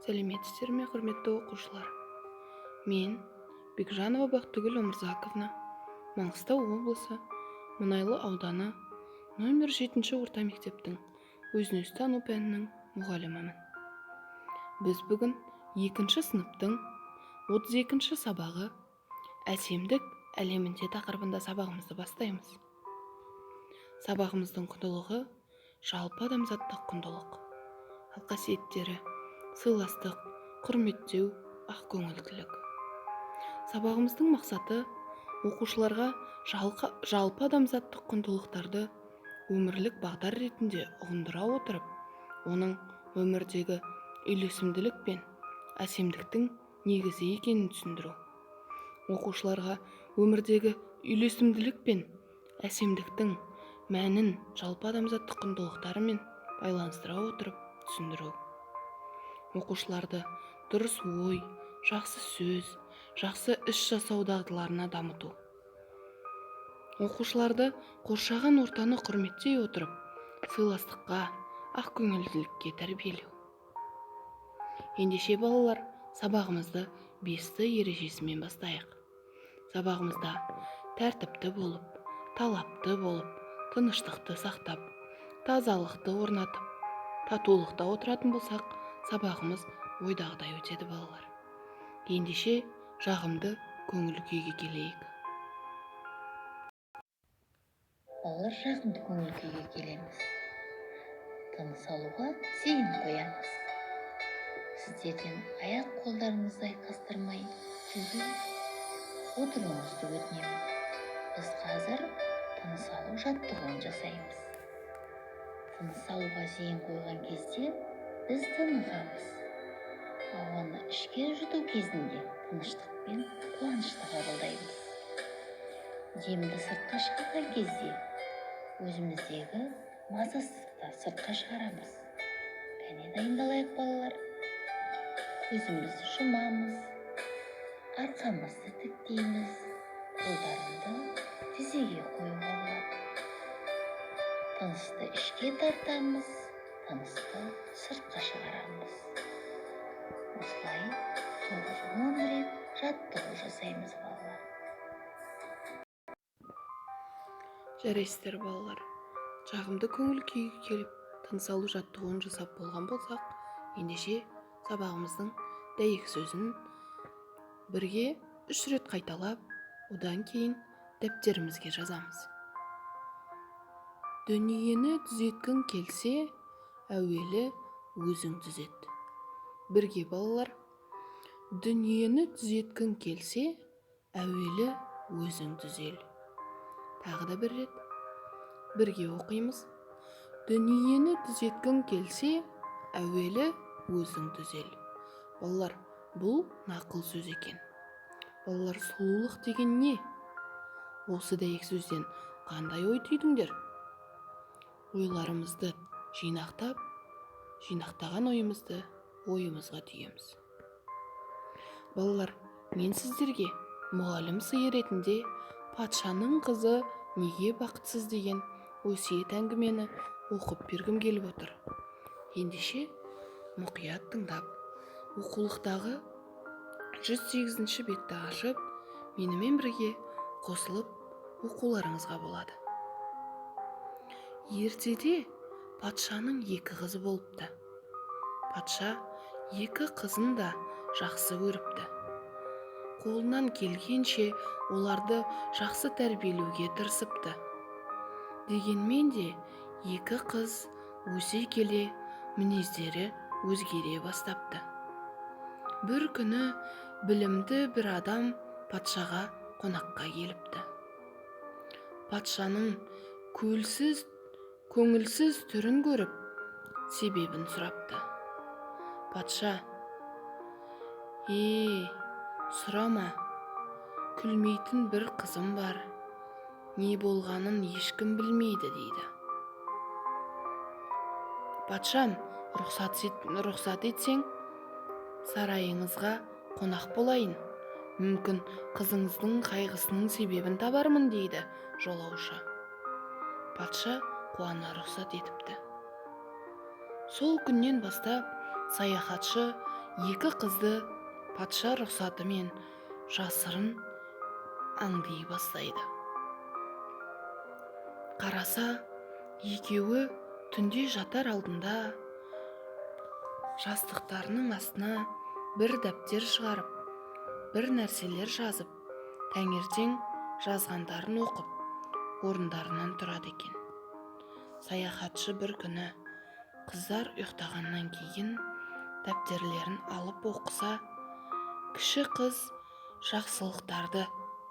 Сәлеметсіздер ме, құрметті оқушылар? Мен Бекжанова Бақтыгүл Омырзаковна, Маңғыстау облысы Мұнайлы ауданы номер 7 орта мектептің өзін-өзі тану пәнінің мұғалімімін. Біз бүгін 2 сыныптың 32 сабағы әсемдік әлемінде тақырыбында сабағымызды бастаймыз. Сабағымыздың құндылығы жалпы адамзаттық құндылық. Ал қасиеттері сыйластық, құрметтеу, ақкөңілділік. Сабағымыздың мақсаты оқушыларға жалпы адамзаттық құндылықтарды өмірлік бағдар ретінде ұғындыра отырып, оның өмірдегі үйлесімділік пен әсемдіктің негізі екенін түсіндіру. Оқушыларға өмірдегі үйлесімділік пен әсемдіктің мәнін жалпы адамзаттық құндылықтарымен байланыстыра отырып түсіндіру. Оқушыларды дұрыс ой, жақсы сөз, жақсы іс жасау дағдыларына дамыту. Оқушыларды қоршаған ортаны құрметтей отырып, сыйластыққа, ақкөңілділікке тәрбиелеу. Ендеше балалар, сабағымызды 5-ті ережесімен бастайық. Сабағымызда тәртіпті болып, талапты болып, тыныштықты сақтап, тазалықты орнатып, татулықта отыратын болсақ, сабағымыз ойдағыдай өтеді балалар. Ендеше жағымды көңіл күйге келейік. Балалар, жағымды көңіл күйге келеміз. Тыныс алуға зейін қоямыз. Сіздерден аяқ қолдарыңызды айқастырмай түзу отыруыңызды өтінемін. Біз қазір тыныс алу жаттығуын жасаймыз. Тыныс алуға зейін қойған кезде біз тынығамыз. Ауаны ішке жұту кезінде тыныштық пен қуанышты қабылдаймыз. Демді сыртқа шығарған кезде өзіміздегі мазасыздықты сыртқа шығарамыз. Кәне дайындалайық балалар. Көзімізді жұмамыз, арқамызды тіктейміз, қолдарымды тізеге қоюға болады. Тынысты ішке тартамыз, тынысты сыртқа шығарамыз. Осылай 9-10 рет жаттығу жасаймыз балалар. Жарайсыздар балалар. Жағымды көңіл күйге келіп, тыныс алу жаттығуын жасап болған болсақ, ендеше сабағымыздың дәйек сөзін бірге 3 рет қайталап, одан кейін дәптерімізге жазамыз. Дүниені түзеткің келсе, әуелі өзің түзет. Бірге балалар. Дүниені түзеткің келсе, әуелі өзің түзел. Тағы да 1 рет. Бірге оқимыз. Дүниені түзеткің келсе, әуелі өзің түзел. Балалар, бұл нақыл сөз екен. Балалар, сұлулық деген не? Осы дәйек сөзден қандай ой түйдіңдер? Ойларымызды жинақтап, жинақтаған ойымызды ойымызға түйеміз. Балалар, мен сіздерге мұғалім сыйы ретінде патшаның қызы неге бақытсыз деген өсиет әңгімені оқып бергім келіп отыр. Ендеше мұқият тыңдап, оқулықтағы 108 бетті ашып, менімен бірге қосылып оқуларыңызға болады. Ертеде патшаның 2 қызы болыпты. Патша 2 қызын да жақсы көріпті. Қолынан келгенше оларды жақсы тәрбиелеуге тырысыпты. Дегенмен де 2 қыз өсе келе мінездері өзгере бастапты. Бір күні білімді бір адам патшаға қонаққа келіпті. Патшаның көңілсіз түрін көріп, себебін сұрапты. Патша: сұрама, күлмейтін бір қызым бар, не болғанын ешкім білмейді дейді. Патшам, рұқсат етсең, сарайыңызға қонақ болайын. Мүмкін қызыңыздың қайғысының себебін табармын дейді жолаушы. Патша қуана рұқсат етіпті. Сол күннен бастап саяхатшы екі қызды патша рұқсатымен жасырын аңдый бастайды. Қараса, екеуі түнде жатар алдында жастықтарының астына бір дәптер шығарып, бір нәрселер жазып, таңертең жазғандарын оқып, орындарынан тұрады екен. Саяхатшы бір күні қыздар ұйықтағаннан кейін дәптерлерін алып оқыса, кіші қыз жақсылықтарды,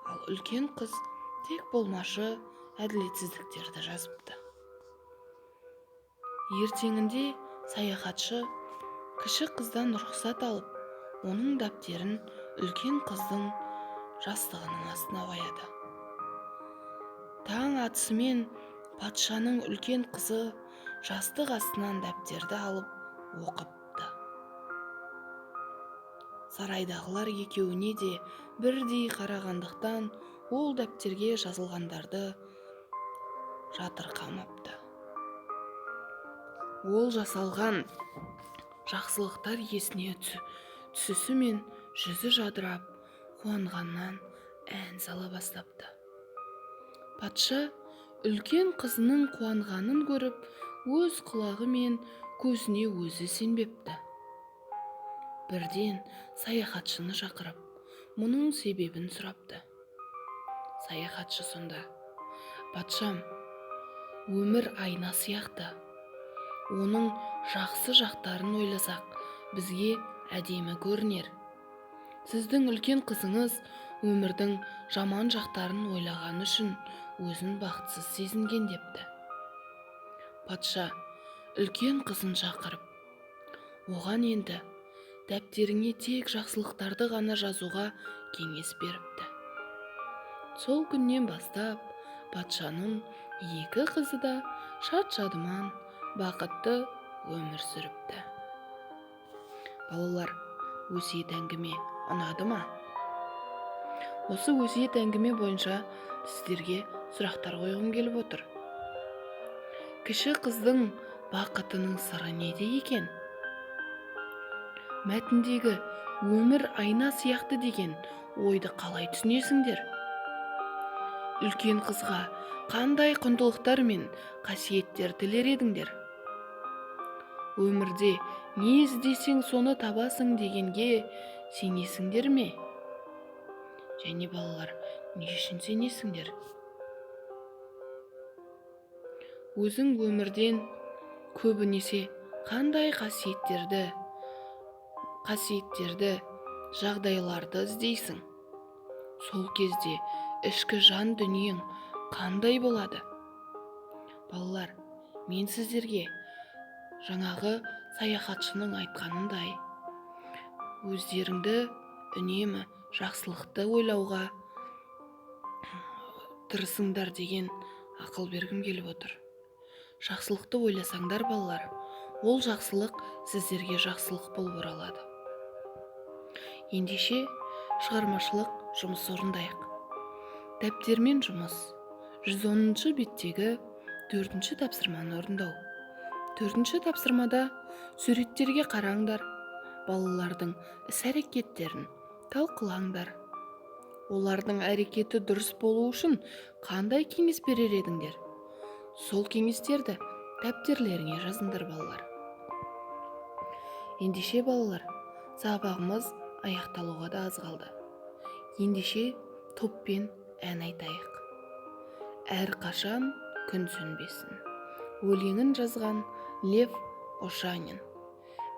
ал үлкен қыз тек болмашы әділетсіздіктерді жазыпты. Ертеңінде саяхатшы кіші қыздан рұқсат алып, оның дәптерін үлкен қыздың жастығының астына қояды. Таң атысымен патшаның үлкен қызы жастық астынан дәптерді алып оқыпты. Сарайдағылар екеуіне де бірдей қарағандықтан ол дәптерге жазылғандарды жатырқамапты. Ол жасалған жақсылықтар есіне түсісімен жүзі жадырап, қуанғаннан ән сала бастапты. Патша үлкен қызының қуанғанын көріп, өз құлағы мен көзіне өзі сенбепті. Бірден саяхатшыны шақырып, мұның себебін сұрапты. Саяхатшы сонда: «Патшам, өмір айна сияқты. Оның жақсы жақтарын ойласақ, бізге әдемі көрінер. Сіздің үлкен қызыңыз өмірдің жаман жақтарын ойлаған үшін өзін бақытсыз сезінген» депті. Патша үлкен қызын шақырып, оған енді дәптеріңе тек жақсылықтарды ғана жазуға кеңес беріпті. Сол күннен бастап патшаның екі қызы да шат-шадыман, бақытты өмір сүріпті. Балалар, өсиет әңгіме ұнады ма? Осы өсиет әңгіме бойынша сіздерге сұрақтар қойғым келіп отыр. Кіші қыздың бақытының сыры неде екен? Мәтіндегі өмір айна сияқты деген ойды қалай түсінесіңдер? Үлкен қызға қандай құндылықтар мен қасиеттер тілер едіңдер? Өмірде не іздесең соны табасың дегенге сенесіңдер ме? Және балалар, не үшін сенесіңдер? Өзің өмірден көбінесе қандай қасиеттерді, жағдайларды іздейсің? Сол кезде ішкі жан дүниең қандай болады? Балалар, мен сіздерге жаңағы саяхатшының айтқанындай өздеріңді үнемі жақсылықты ойлауға тырысыңдар деген ақыл бергім келіп отыр. Жақсылықты ойласаңдар, балалар, ол жақсылық сіздерге жақсылық болып оралады. Ендеше шығармашылық жұмыс орындайық. Дәптермен жұмыс. 110 беттегі 4 тапсырманы орындау. 4 тапсырмада суреттерге қараңдар, балалардың іс-әрекеттерін талқылаңдар. Олардың әрекеті дұрыс болу үшін қандай кеңес берер едіңдер? Сол кеңестерді дәптерлеріңе жазыңдар, балалар. Ендеше балалар, сабағымыз аяқталуға да аз қалды. Ендеше топпен ән айтайық. Әрқашан күн сөнбесін. Өлеңін жазған Лев Ошанин,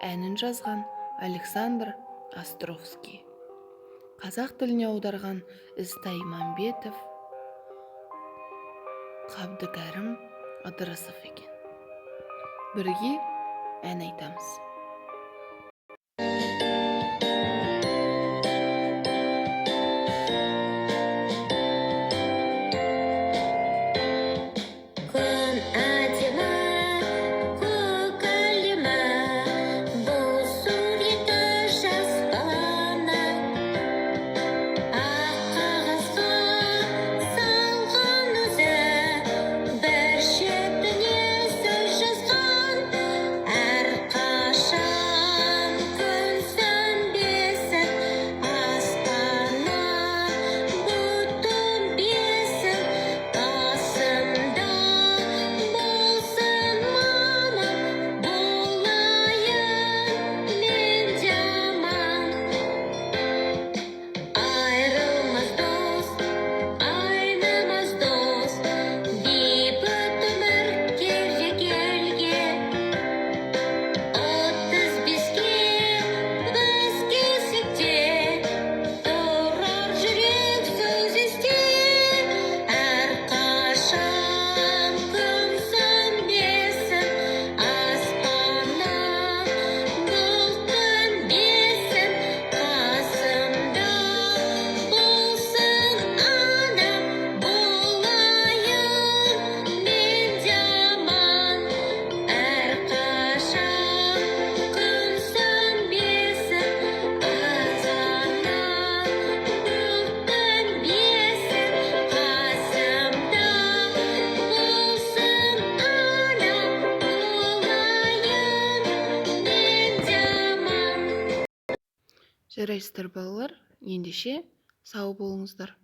әнін жазған Александр Островский. Қазақ тіліне аударған Ізтай Мамбетов, Қабдыкәрім Ыдырысов екен. Бірге ән айтамыз. Қашан Жарайсыздар балалар, ендеше сау болыңыздар.